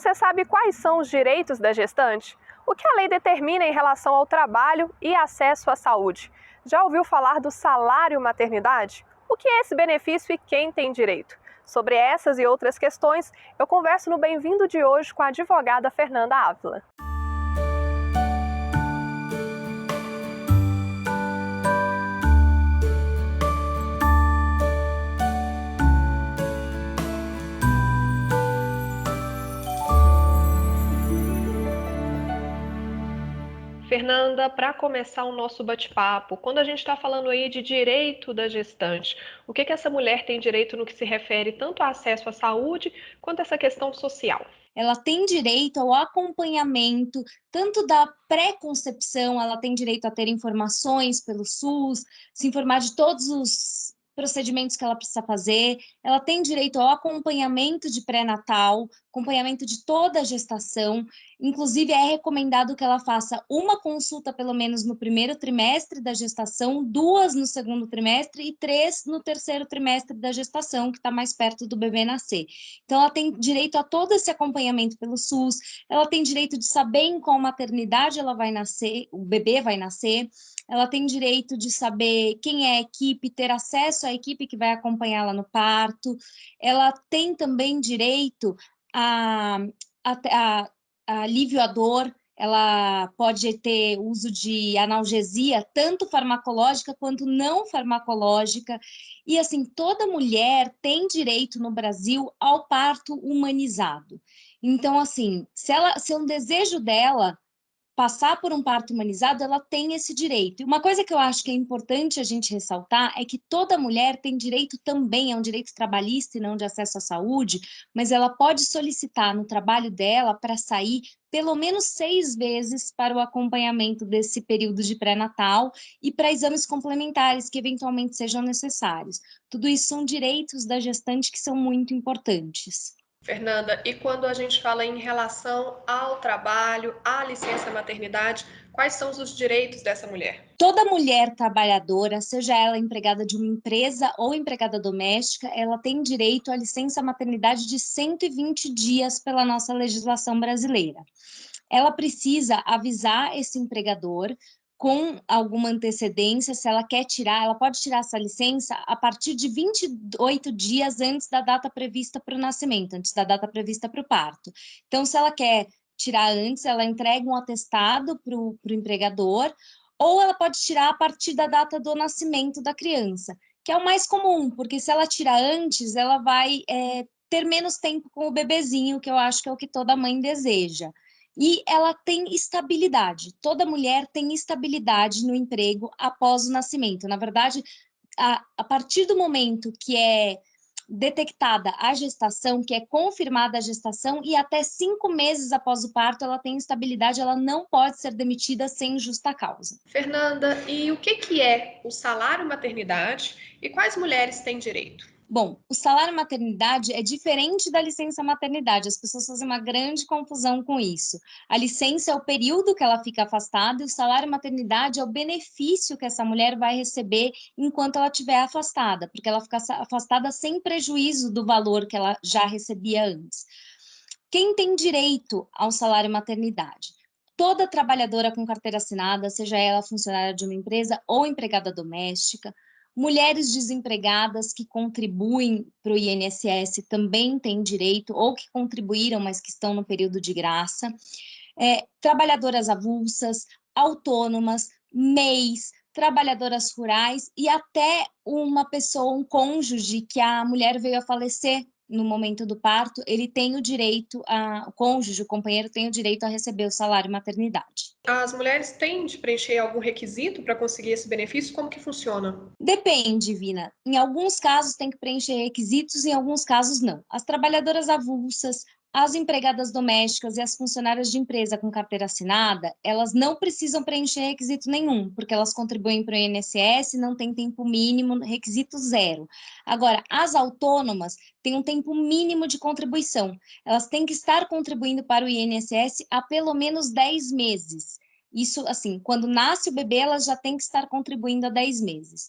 Você sabe quais são os direitos da gestante? O que a lei determina em relação ao trabalho e acesso à saúde? Já ouviu falar do salário maternidade? O que é esse benefício e quem tem direito? Sobre essas e outras questões, eu converso no Bem-vindo de hoje com a advogada Fernanda Ávila. Fernanda, para começar o nosso bate-papo, quando a gente está falando aí de direito da gestante, o que essa mulher tem direito no que se refere tanto ao acesso à saúde quanto a essa questão social? Ela tem direito ao acompanhamento, tanto da pré-concepção, ela tem direito a ter informações pelo SUS, se informar de todos os procedimentos que ela precisa fazer, ela tem direito ao acompanhamento de pré-natal, acompanhamento de toda a gestação, inclusive é recomendado que ela faça uma consulta pelo menos no primeiro trimestre da gestação, 2 no segundo trimestre e 3 no terceiro trimestre da gestação, que está mais perto do bebê nascer. Então, ela tem direito a todo esse acompanhamento pelo SUS, ela tem direito de saber em qual maternidade ela vai nascer, o bebê vai nascer, ela tem direito de saber quem é a equipe, ter acesso à equipe que vai acompanhá-la no parto, ela tem também direito a alívio à dor, ela pode ter uso de analgesia, tanto farmacológica quanto não farmacológica, e assim, toda mulher tem direito no Brasil ao parto humanizado. Então, assim, se é um desejo dela passar por um parto humanizado, ela tem esse direito. E uma coisa que eu acho que é importante a gente ressaltar é que toda mulher tem direito também, é um direito trabalhista e não de acesso à saúde, mas ela pode solicitar no trabalho dela para sair pelo menos 6 vezes para o acompanhamento desse período de pré-natal e para exames complementares que eventualmente sejam necessários. Tudo isso são direitos da gestante que são muito importantes. Fernanda, e quando a gente fala em relação ao trabalho, à licença maternidade, quais são os direitos dessa mulher? Toda mulher trabalhadora, seja ela empregada de uma empresa ou empregada doméstica, ela tem direito à licença maternidade de 120 dias pela nossa legislação brasileira. Ela precisa avisar esse empregador com alguma antecedência, se ela quer tirar, ela pode tirar essa licença a partir de 28 dias antes da data prevista para o nascimento, antes da data prevista para o parto. Então, se ela quer tirar antes, ela entrega um atestado para o empregador, ou ela pode tirar a partir da data do nascimento da criança, que é o mais comum, porque se ela tirar antes, ela vai ter menos tempo com o bebezinho, que eu acho que é o que toda mãe deseja. E ela tem estabilidade. Toda mulher tem estabilidade no emprego após o nascimento. Na verdade, a partir do momento que é detectada a gestação, que é confirmada a gestação, e até 5 meses após o parto, ela tem estabilidade, ela não pode ser demitida sem justa causa. Fernanda, e o que é o salário maternidade e quais mulheres têm direito? Bom, o salário maternidade é diferente da licença maternidade, as pessoas fazem uma grande confusão com isso. A licença é o período que ela fica afastada e o salário maternidade é o benefício que essa mulher vai receber enquanto ela estiver afastada, porque ela fica afastada sem prejuízo do valor que ela já recebia antes. Quem tem direito ao salário maternidade? Toda trabalhadora com carteira assinada, seja ela funcionária de uma empresa ou empregada doméstica, mulheres desempregadas que contribuem para o INSS também têm direito, ou que contribuíram, mas que estão no período de graça, trabalhadoras avulsas, autônomas, MEIs, trabalhadoras rurais e até uma pessoa, um cônjuge que a mulher veio a falecer no momento do parto, ele tem o direito, o cônjuge, o companheiro tem o direito a receber o salário maternidade. As mulheres têm de preencher algum requisito para conseguir esse benefício? Como que funciona? Depende, Vina. Em alguns casos tem que preencher requisitos, em alguns casos não. As trabalhadoras avulsas, as empregadas domésticas e as funcionárias de empresa com carteira assinada, elas não precisam preencher requisito nenhum, porque elas contribuem para o INSS, não tem tempo mínimo, requisito zero. Agora, as autônomas têm um tempo mínimo de contribuição. Elas têm que estar contribuindo para o INSS há pelo menos 10 meses. Isso, assim, quando nasce o bebê, elas já têm que estar contribuindo há 10 meses.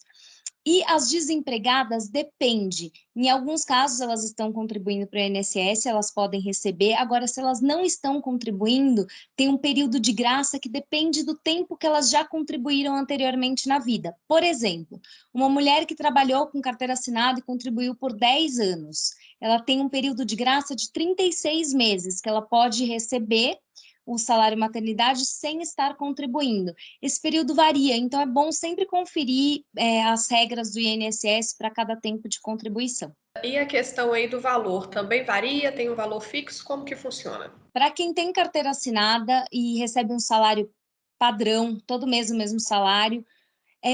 E as desempregadas depende. Em alguns casos, elas estão contribuindo para o INSS, elas podem receber. Agora, se elas não estão contribuindo, tem um período de graça que depende do tempo que elas já contribuíram anteriormente na vida. Por exemplo, uma mulher que trabalhou com carteira assinada e contribuiu por 10 anos, ela tem um período de graça de 36 meses que ela pode receber o salário maternidade sem estar contribuindo. Esse período varia, então é bom sempre conferir as regras do INSS para cada tempo de contribuição. E a questão aí do valor também varia? Tem um valor fixo? Como que funciona? Para quem tem carteira assinada e recebe um salário padrão, todo mês o mesmo salário,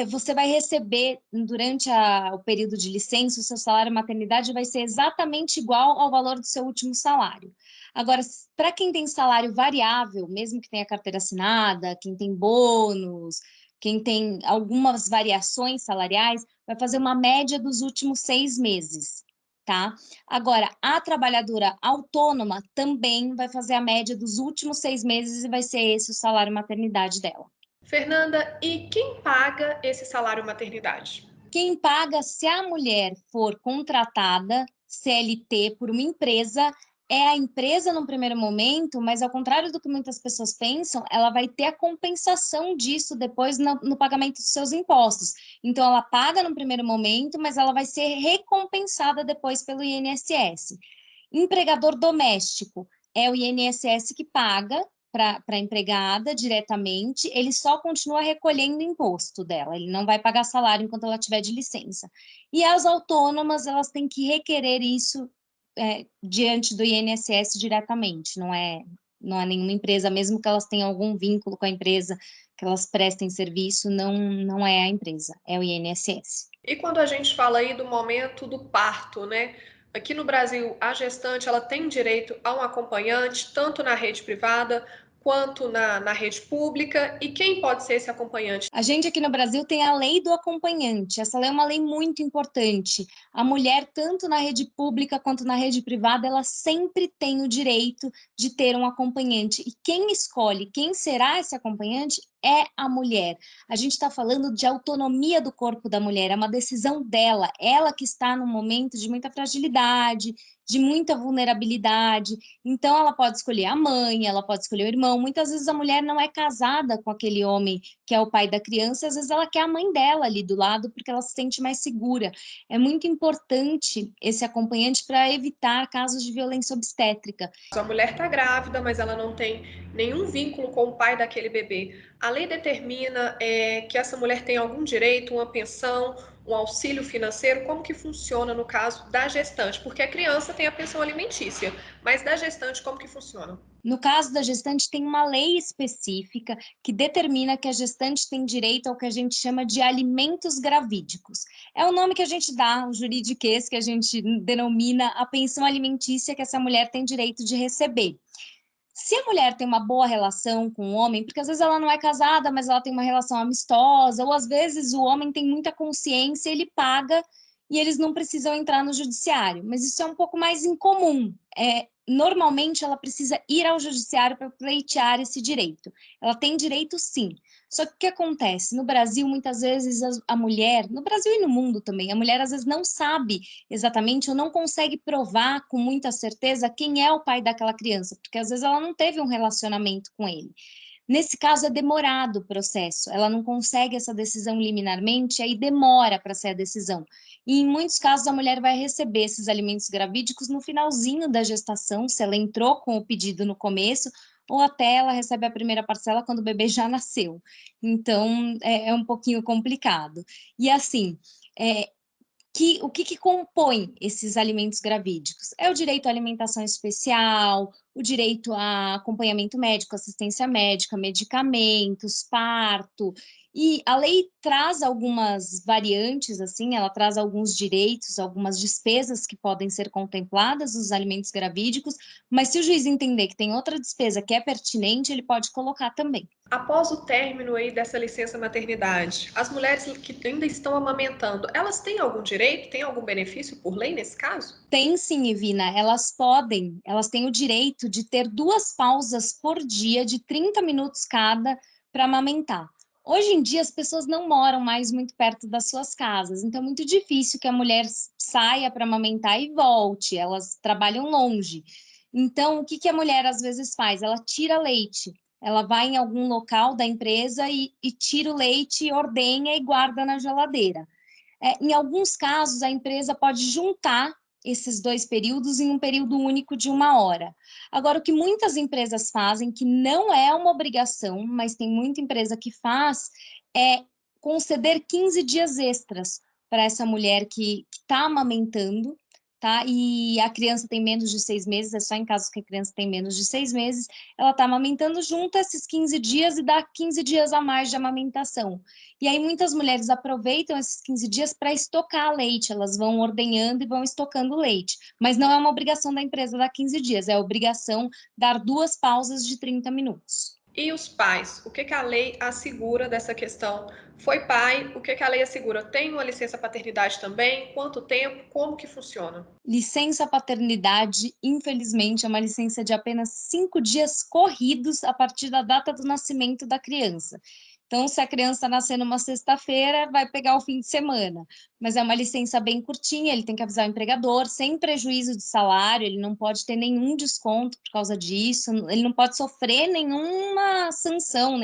você vai receber, durante o período de licença, o seu salário maternidade vai ser exatamente igual ao valor do seu último salário. Agora, para quem tem salário variável, mesmo que tenha carteira assinada, quem tem bônus, quem tem algumas variações salariais, vai fazer uma média dos últimos 6 meses, tá? Agora, a trabalhadora autônoma também vai fazer a média dos últimos 6 meses e vai ser esse o salário maternidade dela. Fernanda, e quem paga esse salário maternidade? Quem paga, se a mulher for contratada CLT por uma empresa, é a empresa no primeiro momento, mas ao contrário do que muitas pessoas pensam, ela vai ter a compensação disso depois no pagamento dos seus impostos. Então, ela paga no primeiro momento, mas ela vai ser recompensada depois pelo INSS. Empregador doméstico é o INSS que paga para a empregada diretamente, ele só continua recolhendo imposto dela, ele não vai pagar salário enquanto ela estiver de licença. E as autônomas, elas têm que requerer isso diante do INSS diretamente, não é nenhuma empresa, mesmo que elas tenham algum vínculo com a empresa, que elas prestem serviço, não é a empresa, é o INSS. E quando a gente fala aí do momento do parto, né? Aqui no Brasil, a gestante ela tem direito a um acompanhante, tanto na rede privada quanto na rede pública. E quem pode ser esse acompanhante? A gente aqui no Brasil tem a lei do acompanhante. Essa lei é uma lei muito importante. A mulher, tanto na rede pública quanto na rede privada, ela sempre tem o direito de ter um acompanhante. E quem escolhe quem será esse acompanhante é a mulher. A gente está falando de autonomia do corpo da mulher, é uma decisão dela, ela que está num momento de muita fragilidade, de muita vulnerabilidade. Então, ela pode escolher a mãe, ela pode escolher o irmão. Muitas vezes a mulher não é casada com aquele homem que é o pai da criança, às vezes ela quer a mãe dela ali do lado porque ela se sente mais segura. É muito importante esse acompanhante para evitar casos de violência obstétrica. A mulher está grávida, mas ela não tem nenhum vínculo com o pai daquele bebê. A lei determina que essa mulher tem algum direito, uma pensão, um auxílio financeiro. Como que funciona no caso da gestante? Porque a criança tem a pensão alimentícia, mas da gestante como que funciona? No caso da gestante, tem uma lei específica que determina que a gestante tem direito ao que a gente chama de alimentos gravídicos. É o nome que a gente dá, o juridiquês, que a gente denomina a pensão alimentícia que essa mulher tem direito de receber. Se a mulher tem uma boa relação com o homem, porque às vezes ela não é casada, mas ela tem uma relação amistosa, ou às vezes o homem tem muita consciência, ele paga e eles não precisam entrar no judiciário. Mas isso é um pouco mais incomum. Normalmente ela precisa ir ao judiciário para pleitear esse direito. Ela tem direito sim. Só que o que acontece? No Brasil, muitas vezes a mulher, no Brasil e no mundo também, a mulher às vezes não sabe exatamente ou não consegue provar com muita certeza quem é o pai daquela criança, porque às vezes ela não teve um relacionamento com ele. Nesse caso, é demorado o processo, ela não consegue essa decisão liminarmente, aí demora para ser a decisão. E em muitos casos, a mulher vai receber esses alimentos gravídicos no finalzinho da gestação, se ela entrou com o pedido no começo, ou até ela recebe a primeira parcela quando o bebê já nasceu. Então, é um pouquinho complicado. E assim, o que compõe esses alimentos gravídicos? É o direito à alimentação especial, o direito a acompanhamento médico, assistência médica, medicamentos, parto. E a lei traz algumas variantes, assim, ela traz alguns direitos, algumas despesas que podem ser contempladas nos alimentos gravídicos, mas se o juiz entender que tem outra despesa que é pertinente, ele pode colocar também. Após o término aí dessa licença maternidade, as mulheres que ainda estão amamentando, elas têm algum direito, têm algum benefício por lei nesse caso? Tem sim, Ivina, elas têm o direito de ter 2 pausas por dia de 30 minutos cada para amamentar. Hoje em dia, as pessoas não moram mais muito perto das suas casas, então é muito difícil que a mulher saia para amamentar e volte, elas trabalham longe. Então, o que a mulher às vezes faz? Ela tira leite, ela vai em algum local da empresa e tira o leite, ordenha e guarda na geladeira. Em alguns casos, a empresa pode juntar esses dois períodos em um período único de 1 hora. Agora, o que muitas empresas fazem, que não é uma obrigação, mas tem muita empresa que faz, é conceder 15 dias extras para essa mulher que está amamentando, tá? E a criança tem menos de 6 meses, é só em casos que a criança tem menos de 6 meses, ela está amamentando, junta esses 15 dias e dá 15 dias a mais de amamentação. E aí muitas mulheres aproveitam esses 15 dias para estocar leite, elas vão ordenhando e vão estocando leite. Mas não é uma obrigação da empresa dar 15 dias, é a obrigação dar 2 pausas de 30 minutos. E os pais? O que a lei assegura dessa questão? Foi pai, o que a lei assegura? Tem uma licença paternidade também? Quanto tempo? Como que funciona? Licença paternidade, infelizmente, é uma licença de apenas 5 dias corridos a partir da data do nascimento da criança. Então, se a criança nascer numa sexta-feira, vai pegar o fim de semana. Mas é uma licença bem curtinha, ele tem que avisar o empregador, sem prejuízo de salário, ele não pode ter nenhum desconto por causa disso, ele não pode sofrer nenhuma sanção,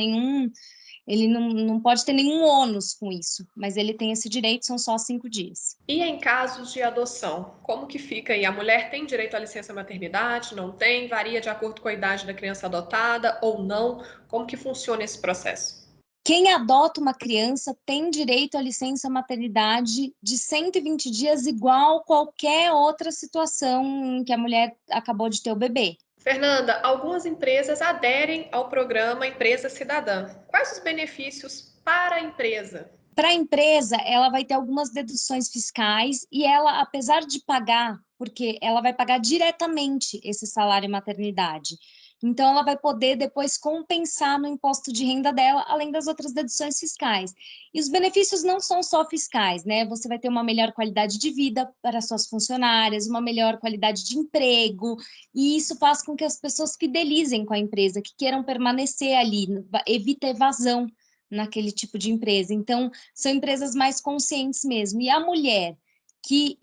ele não pode ter nenhum ônus com isso, mas ele tem esse direito, são só 5 dias. E em casos de adoção, como que fica aí? A mulher tem direito à licença maternidade? Não tem? Varia de acordo com a idade da criança adotada ou não? Como que funciona esse processo? Quem adota uma criança tem direito à licença maternidade de 120 dias, igual qualquer outra situação em que a mulher acabou de ter o bebê. Fernanda, algumas empresas aderem ao programa Empresa Cidadã. Quais os benefícios para a empresa? Para a empresa, ela vai ter algumas deduções fiscais e ela, apesar de pagar, porque ela vai pagar diretamente esse salário maternidade. Então, ela vai poder depois compensar no imposto de renda dela, além das outras deduções fiscais. E os benefícios não são só fiscais, né? Você vai ter uma melhor qualidade de vida para suas funcionárias, uma melhor qualidade de emprego, e isso faz com que as pessoas fidelizem com a empresa, que queiram permanecer ali, evita evasão naquele tipo de empresa. Então, são empresas mais conscientes mesmo. E a mulher que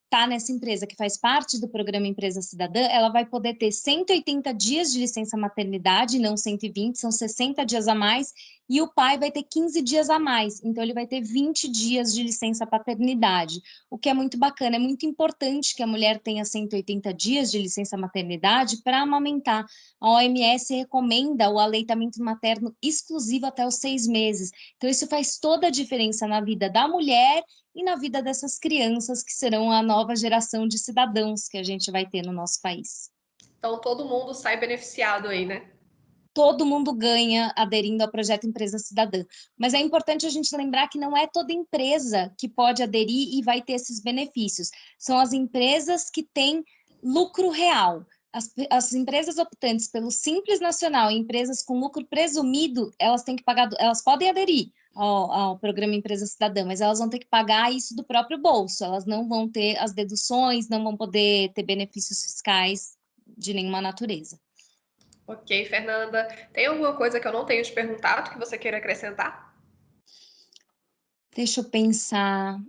está nessa empresa, que faz parte do programa Empresa Cidadã, ela vai poder ter 180 dias de licença maternidade, não 120, são 60 dias a mais, e o pai vai ter 15 dias a mais, então ele vai ter 20 dias de licença paternidade, o que é muito bacana, é muito importante que a mulher tenha 180 dias de licença maternidade para amamentar. A OMS recomenda o aleitamento materno exclusivo até os 6 meses, então isso faz toda a diferença na vida da mulher e na vida dessas crianças que serão a nova geração de cidadãos que a gente vai ter no nosso país. Então todo mundo sai beneficiado aí, né? Todo mundo ganha aderindo ao projeto Empresa Cidadã. Mas é importante a gente lembrar que não é toda empresa que pode aderir e vai ter esses benefícios. São as empresas que têm lucro real. As empresas optantes pelo Simples Nacional e empresas com lucro presumido, elas têm que pagar, elas podem aderir ao programa Empresa Cidadã, mas elas vão ter que pagar isso do próprio bolso. Elas não vão ter as deduções, não vão poder ter benefícios fiscais de nenhuma natureza. Ok, Fernanda. Tem alguma coisa que eu não tenho te perguntado que você queira acrescentar? Deixa eu pensar.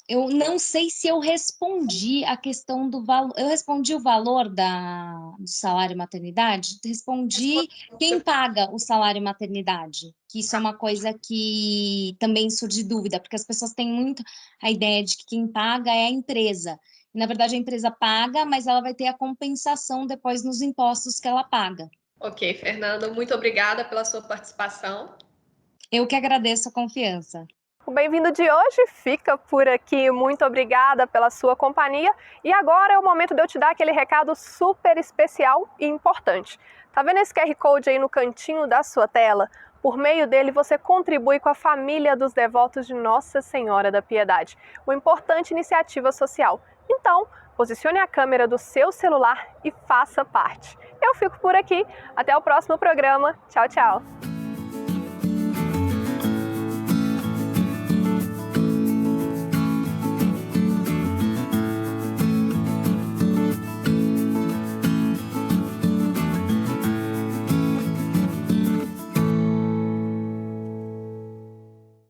Eu não sei se eu respondi a questão do valor. Eu respondi o valor do salário maternidade? Respondi quem paga o salário maternidade. Que isso é uma coisa que também surge dúvida, porque as pessoas têm muito a ideia de que quem paga é a empresa. Na verdade, a empresa paga, mas ela vai ter a compensação depois nos impostos que ela paga. Ok, Fernanda, muito obrigada pela sua participação. Eu que agradeço a confiança. O Bem-vindo de hoje fica por aqui. Muito obrigada pela sua companhia. E agora é o momento de eu te dar aquele recado super especial e importante. Tá vendo esse QR Code aí no cantinho da sua tela? Por meio dele, você contribui com a família dos devotos de Nossa Senhora da Piedade, uma importante iniciativa social. Então, posicione a câmera do seu celular e faça parte. Eu fico por aqui. Até o próximo programa. Tchau, tchau.